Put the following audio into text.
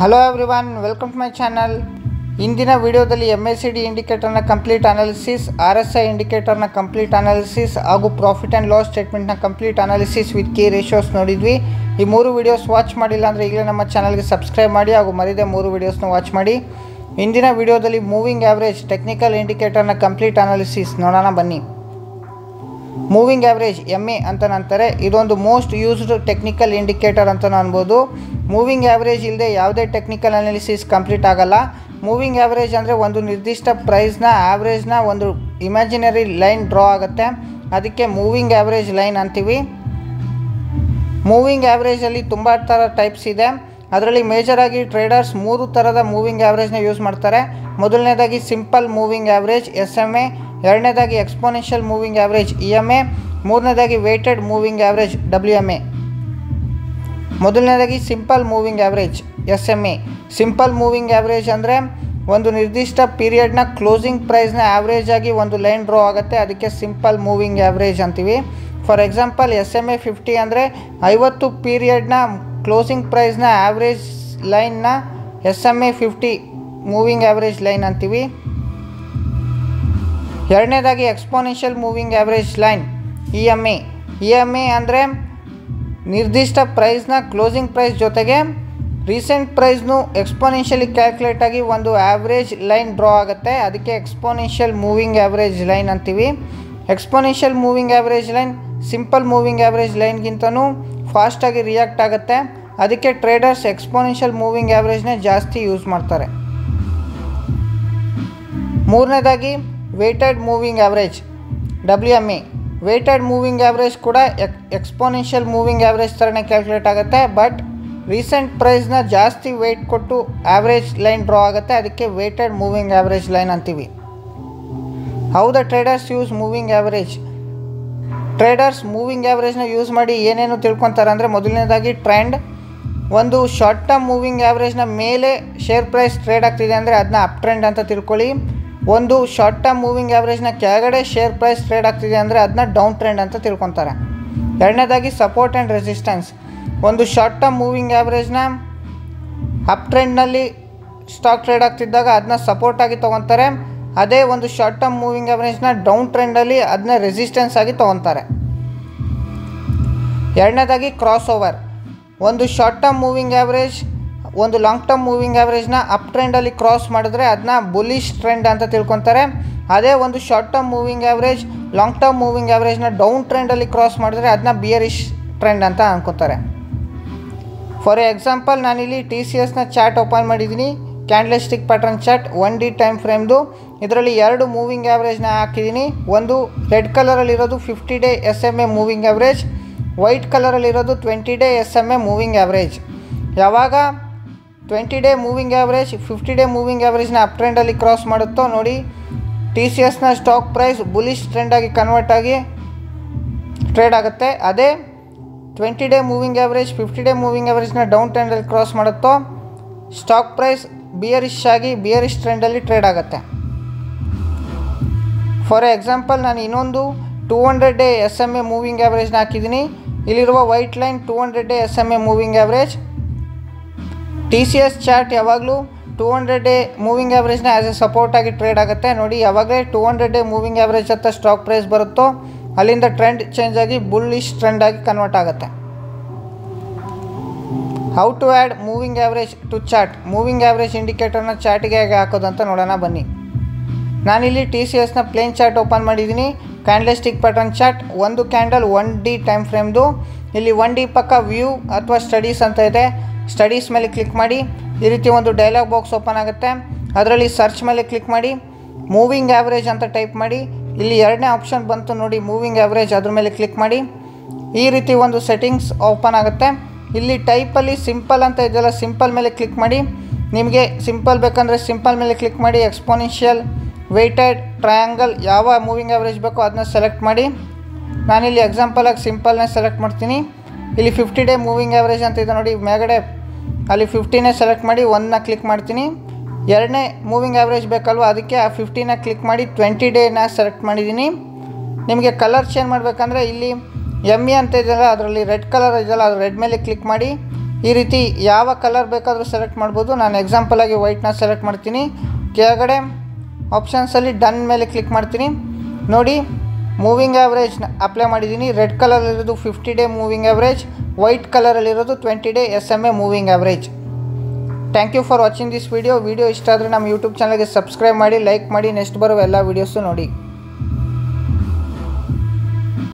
Hello everyone, welcome to my channel. ಇಂದಿನ ವಿಡಿಯೋದಲ್ಲಿ MACD ಇಂಡಿಕೇಟರ್ನ ಕಂಪ್ಲೀಟ್ ಅನಾಲಿಸಿಸ್, RSI ಇಂಡಿಕೇಟರ್ನ ಕಂಪ್ಲೀಟ್ ಅನಾಲಿಸಿಸ್ ಹಾಗೂ ಪ್ರಾಫಿಟ್ ಆ್ಯಂಡ್ ಲಾಸ್ ಸ್ಟೇಟ್ಮೆಂಟ್ನ complete analysis with key ratios ನೋಡಿದ್ವಿ. ಈ 3 ವೀಡಿಯೋಸ್ ವಾಚ್ ಮಾಡಿಲ್ಲ ಅಂದರೆ ಈಗಲೇ ನಮ್ಮ ಚಾನಲ್ಗೆ ಸಬ್ಸ್ಕ್ರೈಬ್ ಮಾಡಿ ಹಾಗೂ ಮರಿದೇ 3 ವೀಡಿಯೋಸ್ನ ವಾಚ್ ಮಾಡಿ. ಇಂದಿನ ವಿಡಿಯೋದಲ್ಲಿ ಮೂವಿಂಗ್ ಆ್ಯಾವ್ರೇಜ್ ಟೆಕ್ನಿಕಲ್ ಇಂಡಿಕೇಟರ್ನ ಕಂಪ್ಲೀಟ್ ಅನಾಲಿಸಿಸ್ ನೋಡೋಣ ಬನ್ನಿ. ಮೂವಿಂಗ್ ಆ್ಯಾವ್ರೇಜ್ MA ಅಂತ ಅಂತಾರೆ. ಇದೊಂದು ಮೋಸ್ಟ್ ಯೂಸ್ಡ್ ಟೆಕ್ನಿಕಲ್ ಇಂಡಿಕೇಟರ್ ಅಂತ ಅನ್ಬೋದು. ಮೂವಿಂಗ್ ಆ್ಯಾವ್ರೇಜ್ ಇಲ್ಲದೆ ಯಾವುದೇ ಟೆಕ್ನಿಕಲ್ ಅನಾಲಿಸಿಸ್ ಕಂಪ್ಲೀಟ್ ಆಗಲ್ಲ. ಮೂವಿಂಗ್ ಆ್ಯಾವ್ರೇಜ್ ಅಂದರೆ ಒಂದು ನಿರ್ದಿಷ್ಟ ಪ್ರೈಸ್ನ ಆ್ಯಾವ್ರೇಜ್ನ ಒಂದು ಇಮ್ಯಾಜಿನರಿ ಲೈನ್ ಡ್ರಾ ಆಗುತ್ತೆ, ಅದಕ್ಕೆ ಮೂವಿಂಗ್ ಆ್ಯಾವ್ರೇಜ್ ಲೈನ್ ಅಂತೀವಿ. ಮೂವಿಂಗ್ ಆ್ಯಾವ್ರೇಜಲ್ಲಿ ತುಂಬ ಥರ ಟೈಪ್ಸ್ ಇದೆ. ಅದರಲ್ಲಿ ಮೇಜರಾಗಿ ಟ್ರೇಡರ್ಸ್ 3 ಥರದ ಮೂವಿಂಗ್ ಆ್ಯಾವ್ರೇಜ್ನ ಯೂಸ್ ಮಾಡ್ತಾರೆ. ಮೊದಲನೇದಾಗಿ ಸಿಂಪಲ್ ಮೂವಿಂಗ್ ಆ್ಯಾವ್ರೇಜ್ SMA, ಎರಡನೇದಾಗಿ ಎಕ್ಸ್ಪೋನೆನ್ಷಿಯಲ್ ಮೂವಿಂಗ್ ಆ್ಯಾವ್ರೇಜ್ EMA, ಮೂರನೇದಾಗಿ ವೇಟೆಡ್ ಮೂವಿಂಗ್ ಆ್ಯಾವ್ರೇಜ್ WMA. ಮೊದಲನೇದಾಗಿ simple moving average SMA. Simple moving average ಅಂದರೆ ಒಂದು ನಿರ್ದಿಷ್ಟ ಪೀರಿಯಡ್ನ ಕ್ಲೋಸಿಂಗ್ ಪ್ರೈಸ್ನ ಆ್ಯಾವ್ರೇಜ್ ಆಗಿ ಒಂದು ಲೈನ್ ಡ್ರಾ ಆಗುತ್ತೆ, ಅದಕ್ಕೆ ಸಿಂಪಲ್ ಮೂವಿಂಗ್ ಆ್ಯಾವ್ರೇಜ್ ಅಂತೀವಿ. ಫಾರ್ ಎಕ್ಸಾಂಪಲ್ SMA 50 ಅಂದರೆ 50 ಪೀರಿಯಡ್ನ ಕ್ಲೋಸಿಂಗ್ ಪ್ರೈಸ್ನ ಆ್ಯಾವ್ರೇಜ್ ಲೈನ್ನ SMA 50 ಮೂವಿಂಗ್ ಆ್ಯಾವ್ರೇಜ್ ಲೈನ್ ಅಂತೀವಿ. ಎರಡನೇದಾಗಿ exponential moving average line EMA ಅಂದರೆ ನಿರ್ದಿಷ್ಟ ಪ್ರೈಸ್ನ ಕ್ಲೋಸಿಂಗ್ ಪ್ರೈಸ್ ಜೊತೆಗೆ ರೀಸೆಂಟ್ ಪ್ರೈಸ್ನು ಎಕ್ಸ್ಪೋನೆನ್ಷಿಯಲಿ ಕ್ಯಾಲ್ಕುಲೇಟ್ ಆಗಿ ಒಂದು ಆ್ಯಾವ್ರೇಜ್ ಲೈನ್ ಡ್ರಾ ಆಗುತ್ತೆ, ಅದಕ್ಕೆ ಎಕ್ಸ್ಪೋನೆನ್ಷಿಯಲ್ ಮೂವಿಂಗ್ ಆ್ಯಾವ್ರೇಜ್ ಲೈನ್ ಅಂತೀವಿ. Exponential moving average line simple moving average ಲೈನ್ಗಿಂತನೂ ಫಾಸ್ಟಾಗಿ ರಿಯಾಕ್ಟ್ ಆಗುತ್ತೆ, ಅದಕ್ಕೆ ಟ್ರೇಡರ್ಸ್ ಎಕ್ಸ್ಪೋನೆನ್ಷಿಯಲ್ ಮೂವಿಂಗ್ ಆ್ಯಾವ್ರೇಜ್ನೇ ಜಾಸ್ತಿ ಯೂಸ್ ಮಾಡ್ತಾರೆ. ಮೂರನೇದಾಗಿ weighted moving average WMA. Weighted moving average ಕೂಡ ಎಕ್ಸ್ಪೋನೆನ್ಷಿಯಲ್ ಮೂವಿಂಗ್ ಆ್ಯಾವ್ರೇಜ್ ಥರನೇ ಕ್ಯಾಲ್ಕುಲೇಟ್ ಆಗುತ್ತೆ, ಬಟ್ ರೀಸೆಂಟ್ ಪ್ರೈಸ್ನ ಜಾಸ್ತಿ ವೆಯ್ಟ್ ಕೊಟ್ಟು ಆ್ಯಾವ್ರೇಜ್ ಲೈನ್ ಡ್ರಾ ಆಗುತ್ತೆ, ಅದಕ್ಕೆ ವೇಟೆಡ್ ಮೂವಿಂಗ್ ಆ್ಯಾವ್ರೇಜ್ ಲೈನ್ ಅಂತೀವಿ. How the traders use moving average. Traders moving ಆ್ಯಾವ್ರೇಜ್ನ ಯೂಸ್ ಮಾಡಿ ಏನೇನು ತಿಳ್ಕೊತಾರೆ ಅಂದರೆ, ಮೊದಲನೇದಾಗಿ ಟ್ರೆಂಡ್. ಒಂದು ಶಾರ್ಟ್ ಟರ್ಮ್ ಮೂವಿಂಗ್ ಆ್ಯಾವ್ರೇಜ್ನ ಮೇಲೆ ಶೇರ್ ಪ್ರೈಸ್ ಟ್ರೇಡ್ ಆಗ್ತಿದೆ ಅಂದರೆ ಅದನ್ನ ಅಪ್ ಟ್ರೆಂಡ್ ಅಂತ ತಿಳ್ಕೊಳ್ಳಿ. ಒಂದು ಶಾರ್ಟ್ ಟರ್ಮ್ ಮೂವಿಂಗ್ ಆ್ಯಾವ್ರೇಜ್ನ ಕೆಳಗಡೆ ಶೇರ್ ಪ್ರೈಸ್ ಟ್ರೇಡ್ ಆಗ್ತಿದೆ ಅಂದರೆ ಅದನ್ನ ಡೌನ್ ಟ್ರೆಂಡ್ ಅಂತ ತಿಳ್ಕೊತಾರೆ. ಎರಡನೇದಾಗಿ ಸಪೋರ್ಟ್ ಆ್ಯಂಡ್ ರೆಸಿಸ್ಟೆನ್ಸ್. ಒಂದು ಶಾರ್ಟ್ ಟರ್ಮ್ ಮೂವಿಂಗ್ ಆ್ಯಾವ್ರೇಜ್ನ ಅಪ್ ಟ್ರೆಂಡ್ನಲ್ಲಿ ಸ್ಟಾಕ್ ಟ್ರೇಡ್ ಆಗ್ತಿದ್ದಾಗ ಅದನ್ನ ಸಪೋರ್ಟ್ ಆಗಿ ತೊಗೊತಾರೆ, ಅದೇ ಒಂದು ಶಾರ್ಟ್ ಟರ್ಮ್ ಮೂವಿಂಗ್ ಆ್ಯಾವ್ರೇಜ್ನ ಡೌನ್ ಟ್ರೆಂಡಲ್ಲಿ ಅದನ್ನ ರೆಸಿಸ್ಟೆನ್ಸ್ ಆಗಿ ತೊಗೊತಾರೆ. ಎರಡನೇದಾಗಿ ಕ್ರಾಸ್ ಓವರ್. ಒಂದು ಶಾರ್ಟ್ ಟರ್ಮ್ ಮೂವಿಂಗ್ ಆ್ಯಾವ್ರೇಜ್ ಒಂದು ಲಾಂಗ್ ಟರ್ಮ್ ಮೂವಿಂಗ್ ಆ್ಯಾವ್ರೇಜ್ನ ಅಪ್ ಟ್ರೆಂಡಲ್ಲಿ ಕ್ರಾಸ್ ಮಾಡಿದ್ರೆ ಅದನ್ನ ಬುಲಿಶ್ ಟ್ರೆಂಡ್ ಅಂತ ತಿಳ್ಕೊತಾರೆ, ಅದೇ ಒಂದು short term moving average long term moving ಆ್ಯಾವ್ರೇಜ್ನ ಡೌನ್ ಟ್ರೆಂಡಲ್ಲಿ ಕ್ರಾಸ್ ಮಾಡಿದ್ರೆ ಅದನ್ನ ಬಿಯರಿಶ್ ಟ್ರೆಂಡ್ ಅಂತ ಅನ್ಕೋತಾರೆ. ಫಾರ್ ಎಕ್ಸಾಂಪಲ್ ನಾನಿಲ್ಲಿ TCSನ ಚಾರ್ಟ್ ಓಪನ್ ಮಾಡಿದ್ದೀನಿ, candle stick pattern chart 1D time ಫ್ರೇಮ್ದು. ಇದರಲ್ಲಿ 2 ಮೂವಿಂಗ್ ಆ್ಯಾವ್ರೇಜ್ನ ಹಾಕಿದ್ದೀನಿ. ಒಂದು ರೆಡ್ ಕಲರಲ್ಲಿರೋದು 50 day SMA moving average, white ಕಲರಲ್ಲಿರೋದು 20 ಡೇ SMA ಮೂವಿಂಗ್ ಆ್ಯಾವ್ರೇಜ್. ಯಾವಾಗ 20 day moving average 50 day moving ಆ್ಯಾವ್ರೇಜ್ನ ಅಪ್ ಟ್ರೆಂಡಲ್ಲಿ ಕ್ರಾಸ್ ಮಾಡುತ್ತೋ ನೋಡಿ, TCSನ ಸ್ಟಾಕ್ ಪ್ರೈಸ್ ಬುಲಿಶ್ ಟ್ರೆಂಡಾಗಿ ಕನ್ವರ್ಟ್ ಆಗಿ ಟ್ರೇಡ್ ಆಗುತ್ತೆ. ಅದೇ 20 day moving average 50 day moving ಆ್ಯಾವ್ರೇಜ್ನ ಡೌನ್ ಟ್ರೆಂಡಲ್ಲಿ ಕ್ರಾಸ್ ಮಾಡುತ್ತೋ ಸ್ಟಾಕ್ ಪ್ರೈಸ್ ಬಿಯರಿಶ್ ಟ್ರೆಂಡಲ್ಲಿ ಟ್ರೇಡ್ ಆಗುತ್ತೆ. ಫಾರ್ ಎಕ್ಸಾಂಪಲ್ ನಾನು ಇನ್ನೊಂದು 200 ಡೇ SMA ಮೂವಿಂಗ್ ಆ್ಯಾವ್ರೇಜ್ನ ಹಾಕಿದ್ದೀನಿ. ಇಲ್ಲಿರುವ white line 200 day SMA moving average. TCS chart ಯಾವಾಗಲೂ 200 ಡೇ ಮೂವಿಂಗ್ ಆ್ಯಾವ್ರೇಜ್ನ ಆ್ಯಸ್ ಎ ಸಪೋರ್ಟ್ ಆಗಿ ಟ್ರೇಡ್ ಆಗುತ್ತೆ. ನೋಡಿ, ಯಾವಾಗಲೇ 200 ಡೇ ಮೂವಿಂಗ್ ಆ್ಯಾವ್ರೇಜ್ ಹತ್ತ ಸ್ಟಾಕ್ ಪ್ರೈಸ್ ಬರುತ್ತೋ ಅಲ್ಲಿಂದ ಟ್ರೆಂಡ್ ಚೇಂಜ್ ಆಗಿ ಬುಲ್ಲಿಶ್ ಟ್ರೆಂಡ್ ಆಗಿ ಕನ್ವರ್ಟ್ ಆಗುತ್ತೆ. How to add moving average to chart. Moving average ಇಂಡಿಕೇಟರ್ನ ಚಾರ್ಟ್ಗೆ ಹೇಗೆ ಹಾಕೋದಂತ ನೋಡೋಣ ಬನ್ನಿ. ನಾನಿಲ್ಲಿ TCSನ ಪ್ಲೇನ್ ಚಾರ್ಟ್ ಓಪನ್ ಮಾಡಿದ್ದೀನಿ, ಕ್ಯಾಂಡಲ್ ಸ್ಟಿಕ್ ಪ್ಯಾಟರ್ನ್ ಚಾರ್ಟ್. ಒಂದು ಕ್ಯಾಂಡಲ್ 1D ಟೈಮ್ ಫ್ರೇಮ್ದು. ಇಲ್ಲಿ 1D ಪಕ್ಕ ವ್ಯೂ ಅಥವಾ ಸ್ಟಡೀಸ್ ಅಂತ ಇದೆ, ಸ್ಟಡೀಸ್ ಮೇಲೆ ಕ್ಲಿಕ್ ಮಾಡಿ. ಈ ರೀತಿ ಒಂದು ಡೈಲಾಗ್ ಬಾಕ್ಸ್ ಓಪನ್ ಆಗುತ್ತೆ, ಅದರಲ್ಲಿ ಸರ್ಚ್ ಮೇಲೆ ಕ್ಲಿಕ್ ಮಾಡಿ, ಮೂವಿಂಗ್ ಆ್ಯಾವ್ರೇಜ್ ಅಂತ ಟೈಪ್ ಮಾಡಿ. ಇಲ್ಲಿ 2ನೇ ಆಪ್ಷನ್ ಬಂತು ನೋಡಿ, ಮೂವಿಂಗ್ ಆ್ಯಾವ್ರೇಜ್, ಅದ್ರ ಮೇಲೆ ಕ್ಲಿಕ್ ಮಾಡಿ. ಈ ರೀತಿ ಒಂದು ಸೆಟ್ಟಿಂಗ್ಸ್ ಓಪನ್ ಆಗುತ್ತೆ. ಇಲ್ಲಿ ಟೈಪಲ್ಲಿ ಸಿಂಪಲ್ ಅಂತ ಇದೆಯಲ್ಲ, ಸಿಂಪಲ್ ಮೇಲೆ ಕ್ಲಿಕ್ ಮಾಡಿ. ನಿಮಗೆ ಸಿಂಪಲ್ ಬೇಕಂದರೆ ಸಿಂಪಲ್ ಮೇಲೆ ಕ್ಲಿಕ್ ಮಾಡಿ. ಎಕ್ಸ್ಪೋನೆನ್ಷಿಯಲ್, ವೇಟೆಡ್, ಟ್ರಯಾಂಗಲ್ ಯಾವ ಮೂವಿಂಗ್ ಆ್ಯಾವ್ರೇಜ್ ಬೇಕೋ ಅದನ್ನ ಸೆಲೆಕ್ಟ್ ಮಾಡಿ. ನಾನಿಲ್ಲಿ ಎಕ್ಸಾಂಪಲಾಗಿ ಸಿಂಪಲ್ನೇ ಸೆಲೆಕ್ಟ್ ಮಾಡ್ತೀನಿ. ಇಲ್ಲಿ 50 ಡೇ ಮೂವಿಂಗ್ ಆ್ಯಾವ್ರೇಜ್ ಅಂತ ಇದೆ ನೋಡಿ ಮೇಲ್ಗಡೆ, ಅಲ್ಲಿ 50ನೇ ಸೆಲೆಕ್ಟ್ ಮಾಡಿ 1ನ ಕ್ಲಿಕ್ ಮಾಡ್ತೀನಿ. 2ನೇ ಮೂವಿಂಗ್ ಆ್ಯಾವ್ರೇಜ್ ಬೇಕಲ್ವ, ಅದಕ್ಕೆ ಆ 50ನ ಕ್ಲಿಕ್ ಮಾಡಿ 20 ಡೇನ ಸೆಲೆಕ್ಟ್ ಮಾಡಿದ್ದೀನಿ. ನಿಮಗೆ ಕಲರ್ ಚೇಂಜ್ ಮಾಡಬೇಕಂದ್ರೆ ಇಲ್ಲಿ ME ಅಂತ ಇದೆಯಲ್ಲ, ಅದರಲ್ಲಿ ರೆಡ್ ಕಲರ್ ಇದೆಯಲ್ಲ, ಅದು ರೆಡ್ ಮೇಲೆ ಕ್ಲಿಕ್ ಮಾಡಿ ಈ ರೀತಿ ಯಾವ ಕಲರ್ ಬೇಕಾದರೂ ಸೆಲೆಕ್ಟ್ ಮಾಡ್ಬೋದು. ನಾನು ಎಕ್ಸಾಂಪಲ್ ಆಗಿ ವೈಟ್ನ ಸೆಲೆಕ್ಟ್ ಮಾಡ್ತೀನಿ. ಕೆಳಗಡೆ ಆಪ್ಷನ್ಸಲ್ಲಿ ಡನ್ ಮೇಲೆ ಕ್ಲಿಕ್ ಮಾಡ್ತೀನಿ. ನೋಡಿ ಮೂವಿಂಗ್ ಆ್ಯಾವ್ರೇಜ್ನ ಅಪ್ಲೈ ಮಾಡಿದ್ದೀನಿ. ರೆಡ್ ಕಲರಲ್ಲಿರೋದು 50 ಡೇ ಮೂವಿಂಗ್ ಆ್ಯಾವ್ರೇಜ್, ವೈಟ್ ಕಲರಲ್ಲಿರೋದು 20 day SMA moving average. Thank you for watching this video ಇಷ್ಟ ಆದರೆ ನಮ್ಮ ಯೂಟ್ಯೂಬ್ ಚಾನಲ್ಗೆ ಸಬ್ಸ್ಕ್ರೈಬ್ ಮಾಡಿ, ಲೈಕ್ ಮಾಡಿ, ನೆಕ್ಸ್ಟ್ ಬರೋ ಎಲ್ಲ ವೀಡಿಯೋಸು ನೋಡಿ.